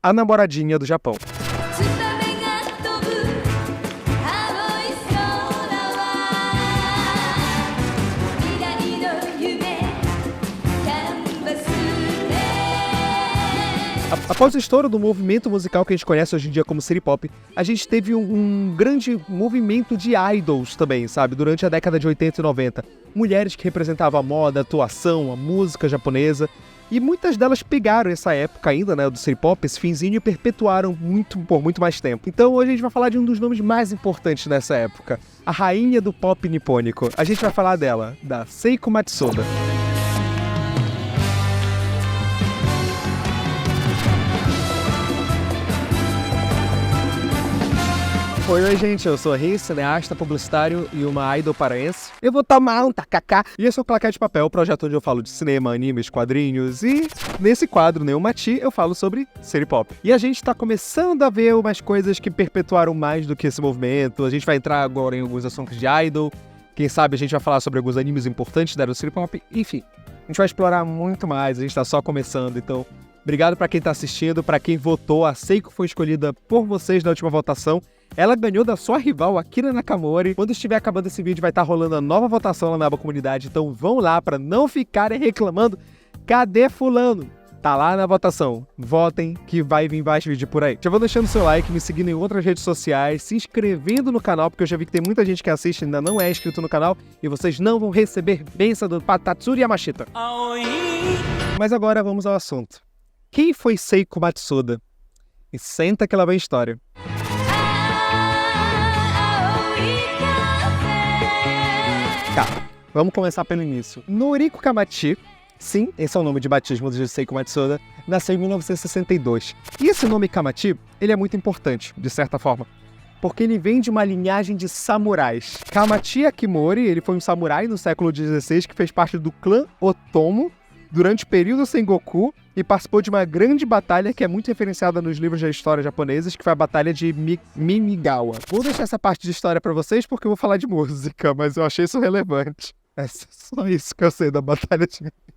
a namoradinha do Japão. Após o estouro do movimento musical que a gente conhece hoje em dia como City Pop, a gente teve um grande movimento de idols também, sabe? Durante a década de 80 e 90. Mulheres que representavam a moda, a atuação, a música japonesa. E muitas delas pegaram essa época ainda, né, do City Pop, esse finzinho, e perpetuaram por muito mais tempo. Então hoje a gente vai falar de um dos nomes mais importantes dessa época. A rainha do pop nipônico. A gente vai falar dela, da Seiko Matsuda. Oi, gente, eu sou a Riz, cineasta, publicitário e uma idol paraense. Eu vou tomar um tacacá. E esse é o Plaquete de Papel, o projeto onde eu falo de cinema, animes, quadrinhos e nesse quadro, Neumati, eu falo sobre City Pop. E a gente tá começando a ver umas coisas que perpetuaram mais do que esse movimento. A gente vai entrar agora em alguns assuntos de idol. Quem sabe a gente vai falar sobre alguns animes importantes da era do City Pop. Enfim, a gente vai explorar muito mais, a gente tá só começando, então... Obrigado pra quem tá assistindo, pra quem votou. A Seiko foi escolhida por vocês na última votação. Ela ganhou da sua rival, Akira Nakamori. Quando estiver acabando esse vídeo, vai estar rolando a nova votação lá na aba comunidade. Então vão lá pra não ficarem reclamando. Cadê fulano? Tá lá na votação. Votem que vai vir mais vídeo por aí. Já vou deixando seu like, me seguindo em outras redes sociais, se inscrevendo no canal, porque eu já vi que tem muita gente que assiste e ainda não é inscrito no canal. E vocês não vão receber bênção do Patatsuri Yamashita. Mas agora vamos ao assunto. Quem foi Seiko Matsuda? E senta que lá vem história. Tá, vamos começar pelo início. Noriko Kamachi, sim, esse é o nome de batismo de Seiko Matsuda, nasceu em 1962. E esse nome Kamachi, ele é muito importante, de certa forma, porque ele vem de uma linhagem de samurais. Kamachi Akimori, ele foi um samurai no século XVI que fez parte do clã Otomo durante o período Sengoku e participou de uma grande batalha que é muito referenciada nos livros de história japoneses, que foi a Batalha de Mimigawa. Vou deixar essa parte de história pra vocês porque eu vou falar de música, mas eu achei isso relevante. É só isso que eu sei da Batalha de Mimigawa.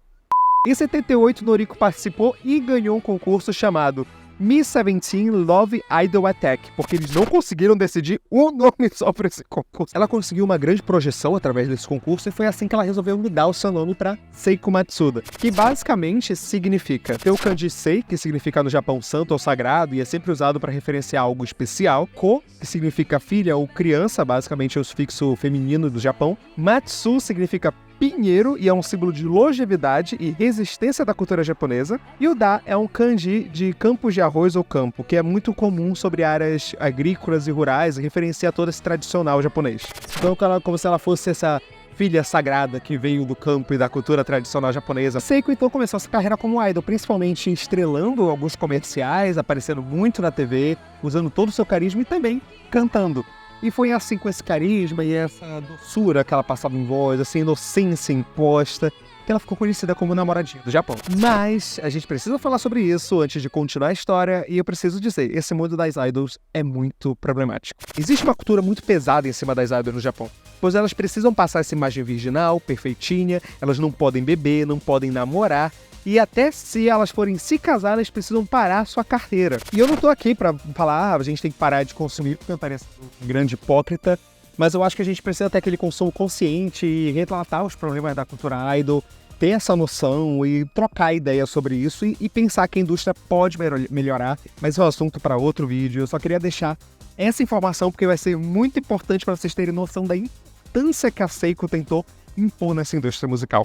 Em 78, Noriko participou e ganhou um concurso chamado Miss 17 Love Idol Attack, porque eles não conseguiram decidir um nome só para esse concurso. Ela conseguiu uma grande projeção através desse concurso e foi assim que ela resolveu mudar o seu nome para Seiko Matsuda, que basicamente significa, tem o kanji sei, que significa no Japão santo ou sagrado e é sempre usado para referenciar algo especial, ko, que significa filha ou criança, basicamente é o sufixo feminino do Japão, Matsu significa pinheiro e é um símbolo de longevidade e resistência da cultura japonesa. E o Da é um kanji de campos de arroz ou campo, que é muito comum sobre áreas agrícolas e rurais e referencia todo esse tradicional japonês. Então, como se ela fosse essa filha sagrada que veio do campo e da cultura tradicional japonesa. Seiko então começou essa carreira como idol, principalmente estrelando alguns comerciais, aparecendo muito na TV, usando todo o seu carisma e também cantando. E foi assim, com esse carisma e essa doçura que ela passava em voz, essa inocência imposta, que ela ficou conhecida como namoradinha do Japão. Mas a gente precisa falar sobre isso antes de continuar a história, e eu preciso dizer, esse mundo das idols é muito problemático. Existe uma cultura muito pesada em cima das idols no Japão, pois elas precisam passar essa imagem virginal, perfeitinha, elas não podem beber, não podem namorar, e até se elas forem se casar, elas precisam parar sua carreira. E eu não tô aqui pra falar, a gente tem que parar de consumir, porque eu pareço um grande hipócrita, mas eu acho que a gente precisa ter aquele consumo consciente e retratar os problemas da cultura idol, ter essa noção e trocar ideias sobre isso e pensar que a indústria pode melhorar, mas é um assunto para outro vídeo. Eu só queria deixar essa informação porque vai ser muito importante para vocês terem noção da importância que a Seiko tentou impor nessa indústria musical.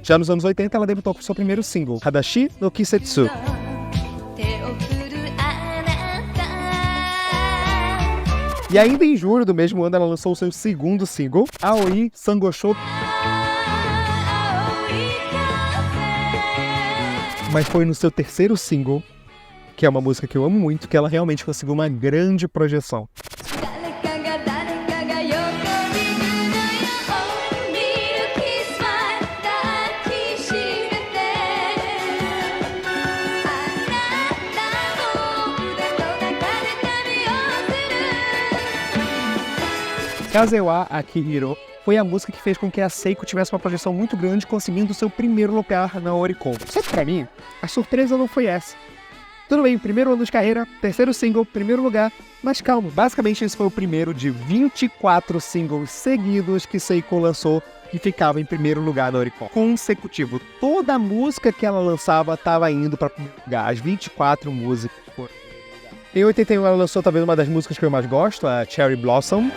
Já nos anos 80, ela debutou com seu primeiro single, Hadashi no Kisetsu. E ainda em julho do mesmo ano, ela lançou o seu segundo single, Aoi Sangosho. Mas foi no seu terceiro single, que é uma música que eu amo muito, que ela realmente conseguiu uma grande projeção. Kazewa Akihiro foi a música que fez com que a Seiko tivesse uma projeção muito grande, conseguindo seu primeiro lugar na Oricon. Só que pra mim, a surpresa não foi essa. Tudo bem, primeiro ano de carreira, terceiro single, primeiro lugar, mas calma, basicamente esse foi o primeiro de 24 singles seguidos que Seiko lançou e ficava em primeiro lugar na Oricon. Consecutivo, toda a música que ela lançava estava indo para primeiro lugar, as 24 músicas. Em 81 ela lançou talvez uma das músicas que eu mais gosto, a Cherry Blossom.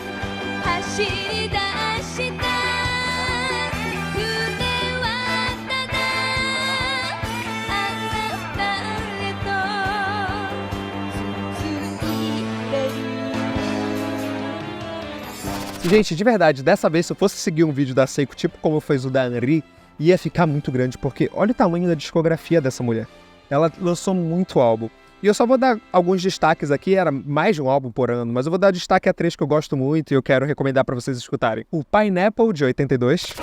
Gente, de verdade, dessa vez, se eu fosse seguir um vídeo da Seiko, tipo como fez o da Anri, ia ficar muito grande, porque olha o tamanho da discografia dessa mulher. Ela lançou muito álbum. E eu só vou dar alguns destaques aqui, era mais de um álbum por ano, mas eu vou dar destaque a 3 que eu gosto muito e eu quero recomendar pra vocês escutarem. O Pineapple, de 82.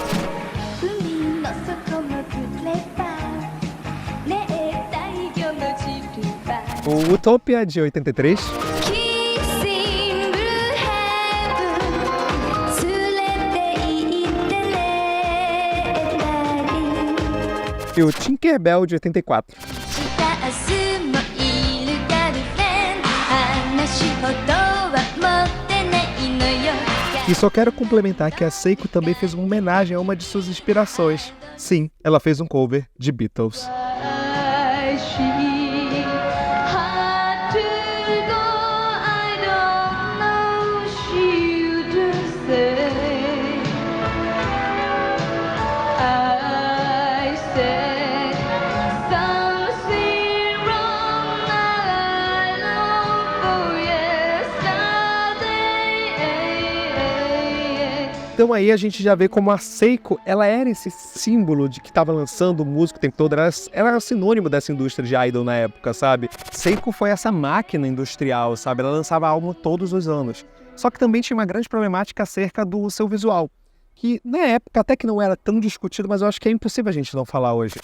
O Utopia, de 83. E o Tinkerbell, de 84. E só quero complementar que a Seiko também fez uma homenagem a uma de suas inspirações. Sim, ela fez um cover de Beatles. Então aí a gente já vê como a Seiko, ela era esse símbolo de que estava lançando música o tempo todo, ela era sinônimo dessa indústria de idol na época, sabe? Seiko foi essa máquina industrial, sabe? Ela lançava álbum todos os anos. Só que também tinha uma grande problemática acerca do seu visual, que na época até que não era tão discutido, mas eu acho que é impossível a gente não falar hoje.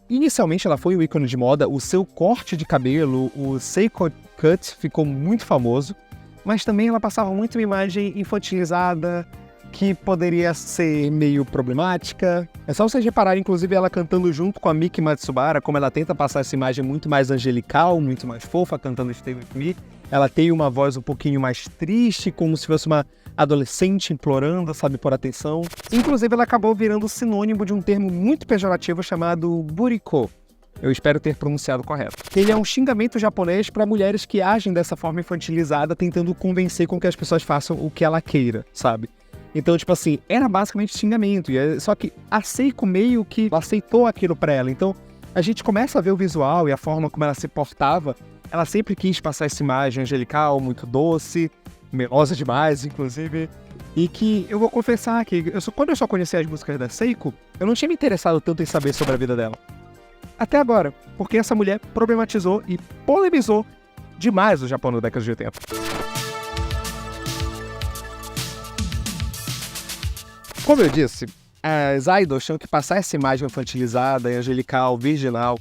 Inicialmente ela foi um ícone de moda, o seu corte de cabelo, o Seiko Cut, ficou muito famoso, mas também ela passava muito uma imagem infantilizada, que poderia ser meio problemática. É só vocês repararem, inclusive, ela cantando junto com a Miki Matsubara, como ela tenta passar essa imagem muito mais angelical, muito mais fofa, cantando Stay With Me. Ela tem uma voz um pouquinho mais triste, como se fosse uma adolescente implorando, sabe, por atenção. Inclusive, ela acabou virando sinônimo de um termo muito pejorativo chamado buriko. Eu espero ter pronunciado correto. Ele é um xingamento japonês para mulheres que agem dessa forma infantilizada, tentando convencer com que as pessoas façam o que ela queira, sabe? Então, tipo assim, era basicamente xingamento. Só que a Seiko meio que aceitou aquilo pra ela. Então, a gente começa a ver o visual e a forma como ela se portava. Ela sempre quis passar essa imagem angelical, muito doce, melosa demais, inclusive. E que eu vou confessar que quando eu só conheci as músicas da Seiko, eu não tinha me interessado tanto em saber sobre a vida dela. Até agora, porque essa mulher problematizou e polemizou demais o Japão na década de 80. Como eu disse, as idols tinham que passar essa imagem infantilizada, angelical, virginal.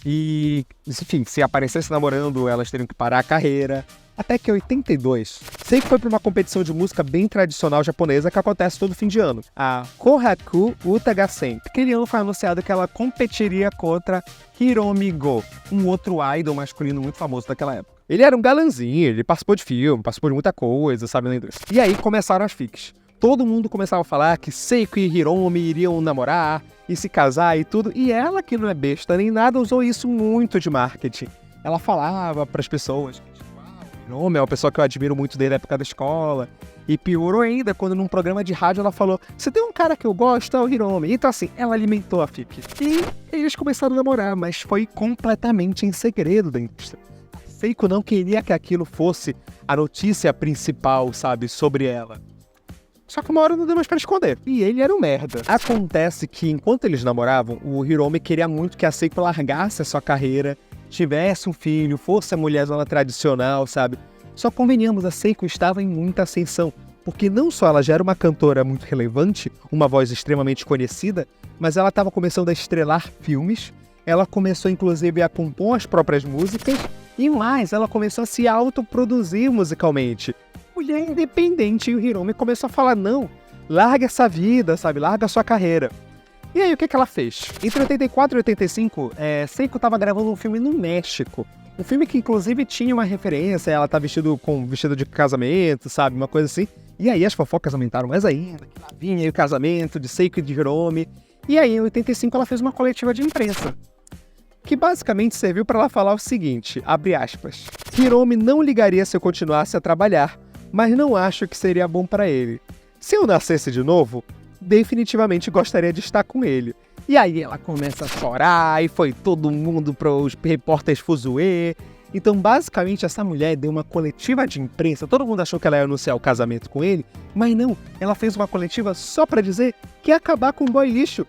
E, enfim, se aparecesse namorando, elas teriam que parar a carreira. Até que em 82, Seiko foi para uma competição de música bem tradicional japonesa que acontece todo fim de ano, a Kohaku Utagasen. Aquele ano foi anunciado que ela competiria contra Hiromi Go, um outro idol masculino muito famoso daquela época. Ele era um galanzinho, ele participou de filme, participou de muita coisa, sabe, na indústria. E aí começaram as fics. Todo mundo começava a falar que Seiko e Hiromi iriam namorar e se casar e tudo, e ela, que não é besta nem nada, usou isso muito de marketing. Ela falava para as pessoas que Hiromi é uma pessoa que eu admiro muito desde a época da escola, e piorou ainda quando num programa de rádio ela falou: "Você tem um cara que eu gosto, é o Hiromi". Então assim, ela alimentou a fic. E eles começaram a namorar, mas foi completamente em segredo da indústria. Seiko não queria que aquilo fosse a notícia principal, sabe, sobre ela. Só que uma hora não deu mais pra esconder. E ele era um merda. Acontece que, enquanto eles namoravam, o Hiromi queria muito que a Seiko largasse a sua carreira, tivesse um filho, fosse a mulherzona tradicional, sabe? Só convenhamos, a Seiko estava em muita ascensão. Porque não só ela já era uma cantora muito relevante, uma voz extremamente conhecida, mas ela estava começando a estrelar filmes, ela começou inclusive a compor as próprias músicas, e mais, ela começou a se autoproduzir musicalmente. mulher independente. E o Hiromi começou a falar, não, larga essa vida, sabe? Larga a sua carreira. E aí, o que ela fez? Entre 84 e 85, Seiko estava gravando um filme no México. Um filme que, inclusive, tinha uma referência, ela tá vestido de casamento, sabe? Uma coisa assim. E aí as fofocas aumentaram mais ainda, que lá vinha o casamento de Seiko e de Hiromi. E aí, em 85, ela fez uma coletiva de imprensa, que basicamente serviu para ela falar o seguinte, abre aspas, Hiromi não ligaria se eu continuasse a trabalhar, mas não acho que seria bom para ele. Se eu nascesse de novo, definitivamente gostaria de estar com ele. E aí ela começa a chorar, e foi todo mundo para os repórteres fuzuê. Então, basicamente, essa mulher deu uma coletiva de imprensa, todo mundo achou que ela ia anunciar o casamento com ele, mas não, ela fez uma coletiva só para dizer que ia acabar com o boy lixo.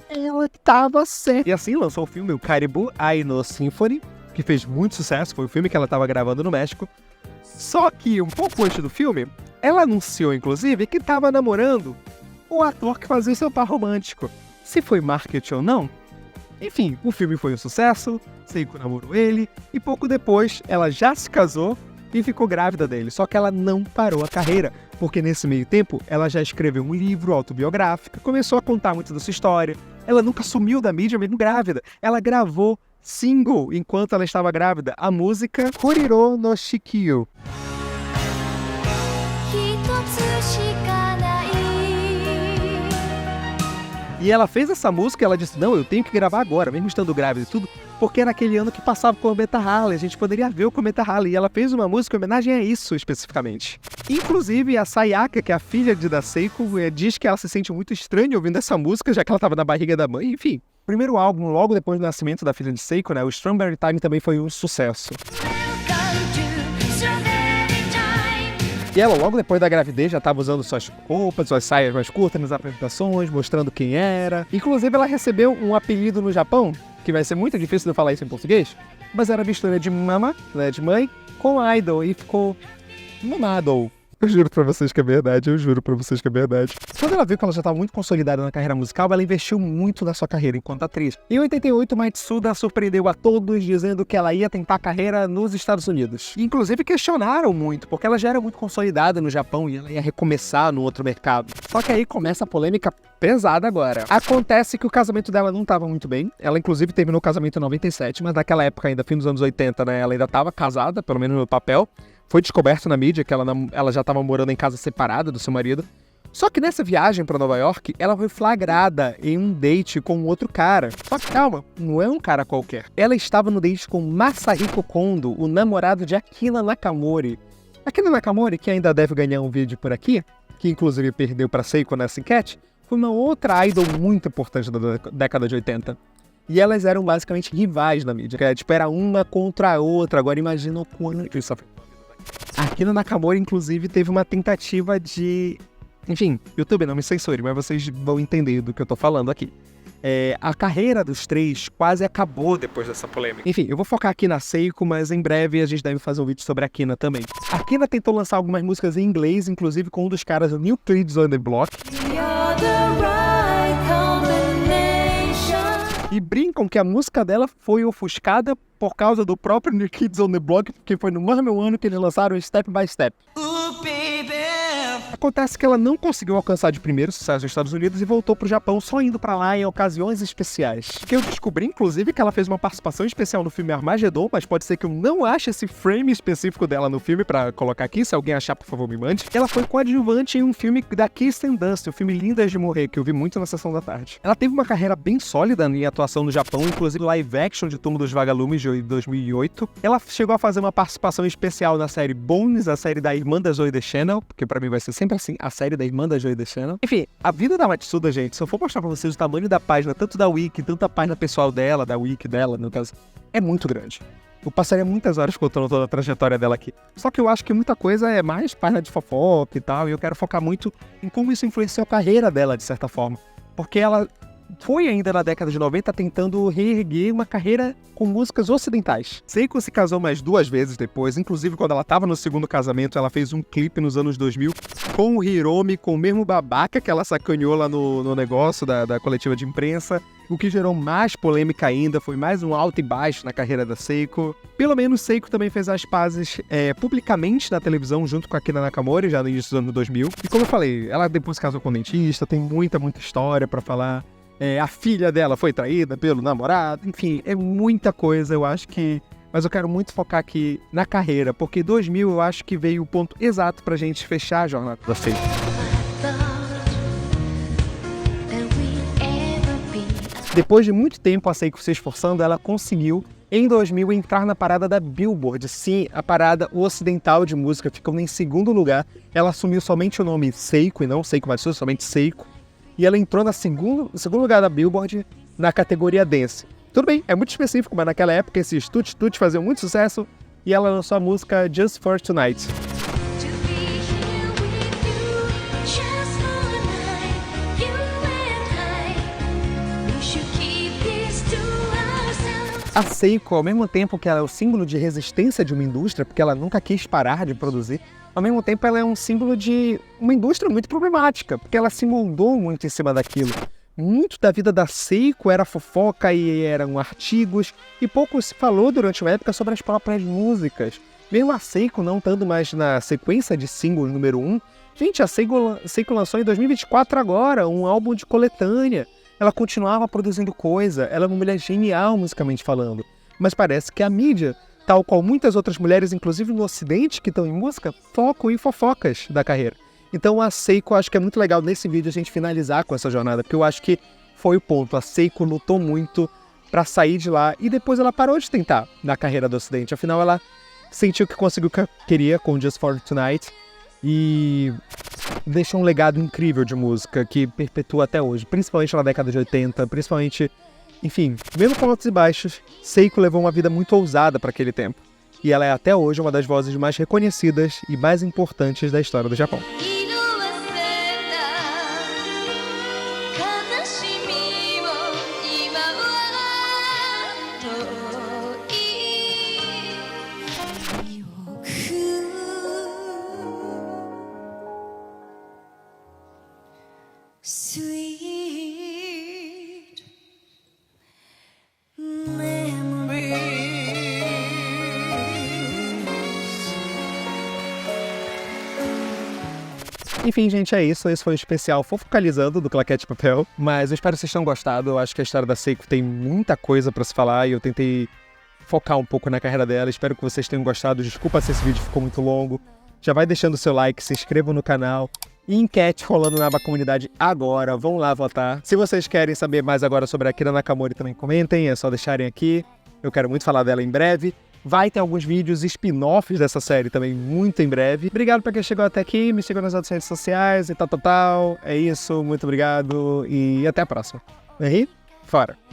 Ela tava certa. E assim lançou o filme o Caribou Ai no Symphony, que fez muito sucesso, foi o filme que ela estava gravando no México. Só que, um pouco antes do filme, ela anunciou, inclusive, que estava namorando o ator que fazia o seu par romântico. Se foi marketing ou não, enfim, o filme foi um sucesso, Seiko namorou ele, e pouco depois ela já se casou e ficou grávida dele. Só que ela não parou a carreira, porque nesse meio tempo ela já escreveu um livro autobiográfico, começou a contar muito da sua história. Ela nunca sumiu da mídia mesmo grávida. Ela gravou single enquanto ela estava grávida, a música Horiro no Shikyu. E ela fez essa música e ela disse, não, eu tenho que gravar agora, mesmo estando grávida e tudo, porque era aquele ano que passava o Cometa Halley, a gente poderia ver o Cometa Halley, e ela fez uma música em homenagem a isso, especificamente. Inclusive, a Sayaka, que é a filha da Seiko, diz que ela se sente muito estranha ouvindo essa música, já que ela estava na barriga da mãe, enfim. O primeiro álbum, logo depois do nascimento da filha de Seiko, né, o Strawberry Time também foi um sucesso. E ela, logo depois da gravidez, já estava usando suas roupas, suas saias mais curtas nas apresentações, mostrando quem era. Inclusive, ela recebeu um apelido no Japão, que vai ser muito difícil de eu falar isso em português, mas era a mistura de mama, né, de mãe, com idol, e ficou Mamadol. Eu juro pra vocês que é verdade, Quando ela viu que ela já estava muito consolidada na carreira musical, ela investiu muito na sua carreira enquanto atriz. Em 88, Matsuda surpreendeu a todos dizendo que ela ia tentar carreira nos Estados Unidos. Inclusive questionaram muito, porque ela já era muito consolidada no Japão e ela ia recomeçar no outro mercado. Só que aí começa a polêmica pesada agora. Acontece que o casamento dela não estava muito bem. Ela, inclusive, terminou o casamento em 97, mas naquela época, ainda fim dos anos 80, né, ela ainda estava casada, pelo menos no papel. Foi descoberto na mídia que ela já estava morando em casa separada do seu marido. Só que nessa viagem para Nova York, ela foi flagrada em um date com outro cara. Só que calma, não é um cara qualquer. Ela estava no date com Masahiko Kondo, o namorado de Akira Nakamori. Akira Nakamori, que ainda deve ganhar um vídeo por aqui, que inclusive perdeu para Seiko nessa enquete, foi uma outra idol muito importante da década de 80. E elas eram basicamente rivais na mídia. Tipo, era uma contra a outra. Agora imagina o quanto isso afetou. Akira Nakamori, inclusive, teve uma tentativa de... Enfim, YouTube, não me censure, mas vocês vão entender do que eu tô falando aqui. A carreira dos três quase acabou depois dessa polêmica. Enfim, eu vou focar aqui na Seiko, mas em breve a gente deve fazer um vídeo sobre a Akina também. A Akina tentou lançar algumas músicas em inglês, inclusive com um dos caras do New Kids on the Block. E brincam que a música dela foi ofuscada por causa do próprio New Kids on the Block, porque foi no mesmo ano que eles lançaram Step by Step. Acontece que ela não conseguiu alcançar de primeiro sucesso nos Estados Unidos e voltou pro Japão só indo pra lá em ocasiões especiais. Que eu descobri, inclusive, que ela fez uma participação especial no filme Armageddon, mas pode ser que eu não ache esse frame específico dela no filme pra colocar aqui, se alguém achar, por favor, me mande. Ela foi coadjuvante em um filme da Kirsten Dunst, o filme Lindas de Morrer, que eu vi muito na Sessão da Tarde. Ela teve uma carreira bem sólida em atuação no Japão, inclusive live action de Túmulo dos Vagalumes de 2008. Ela chegou a fazer uma participação especial na série Bones, a série da irmã da Zoe Deschanel, porque pra mim vai ser sempre assim, a série da irmã da Zoe Deschanel. Enfim, a vida da Matsuda, gente, se eu for mostrar pra vocês o tamanho da página, tanto da Wiki, tanto da página pessoal dela, da Wiki dela, no caso, é muito grande. Eu passaria muitas horas contando toda a trajetória dela aqui. Só que eu acho que muita coisa é mais página de fofoca e tal, e eu quero focar muito em como isso influenciou a carreira dela, de certa forma. Porque ela foi ainda na década de 90 tentando reerguer uma carreira com músicas ocidentais. Seiko se casou mais 2 vezes depois, inclusive quando ela estava no segundo casamento, ela fez um clipe nos anos 2000 com o Hiromi, com o mesmo babaca que ela sacaneou lá no negócio da coletiva de imprensa. o que gerou mais polêmica ainda, foi mais um alto e baixo na carreira da Seiko. Pelo menos Seiko também fez as pazes publicamente na televisão junto com a Akira Nakamori, já no início dos anos 2000. E como eu falei, ela depois casou com o dentista, tem muita história pra falar. A filha dela foi traída pelo namorado, enfim, é muita coisa, eu acho que... Mas eu quero muito focar aqui na carreira, porque 2000 eu acho que veio o ponto exato pra gente fechar a jornada da Seiko. Depois de muito tempo a Seiko se esforçando, ela conseguiu, em 2000, entrar na parada da Billboard. Sim, a parada ocidental de música, ficando em segundo lugar. Ela assumiu somente o nome Seiko, e não Seiko Matsuda, somente Seiko. E ela entrou no segundo lugar da Billboard na categoria Dance. Tudo bem, é muito específico, mas naquela época esses tut-tut faziam muito sucesso. E ela lançou a música Just for Tonight. A Seiko, ao mesmo tempo que ela é o símbolo de resistência de uma indústria, porque ela nunca quis parar de produzir, ao mesmo tempo ela é um símbolo de uma indústria muito problemática, porque ela se moldou muito em cima daquilo. Muito da vida da Seiko era fofoca e eram artigos, e pouco se falou durante uma época sobre as próprias músicas. Mesmo a Seiko não estando mais na sequência de singles número 1, gente, a Seiko lançou em 2024 agora um álbum de coletânea. Ela continuava produzindo coisa, ela é uma mulher genial musicalmente falando. Mas parece que a mídia, tal qual muitas outras mulheres, inclusive no ocidente, que estão em música, focam em fofocas da carreira. Então a Seiko, acho que é muito legal nesse vídeo a gente finalizar com essa jornada, porque eu acho que foi o ponto. A Seiko lutou muito pra sair de lá e depois ela parou de tentar na carreira do ocidente. Afinal, ela sentiu que conseguiu o que queria com Just for Tonight e deixou um legado incrível de música que perpetua até hoje, principalmente na década de 80, principalmente, enfim, mesmo com altos e baixos, Seiko levou uma vida muito ousada para aquele tempo. E ela é até hoje uma das vozes mais reconhecidas e mais importantes da história do Japão. Sweet memories. Enfim, gente, é isso. Esse foi o especial Fofocalizando do Claquete de Papel. Mas eu espero que vocês tenham gostado. Eu acho que a história da Seiko tem muita coisa pra se falar e eu tentei focar um pouco na carreira dela. Espero que vocês tenham gostado. Desculpa se esse vídeo ficou muito longo. Já vai deixando o seu like, se inscrevam no canal. E enquete rolando na aba comunidade agora, vão lá votar. Se vocês querem saber mais agora sobre a Akira Nakamori, também comentem, é só deixarem aqui. Eu quero muito falar dela em breve. Vai ter alguns vídeos spin-offs dessa série também muito em breve. Obrigado pra quem chegou até aqui, me sigam nas outras redes sociais e tal. É isso, muito obrigado e até a próxima. Aí, fora!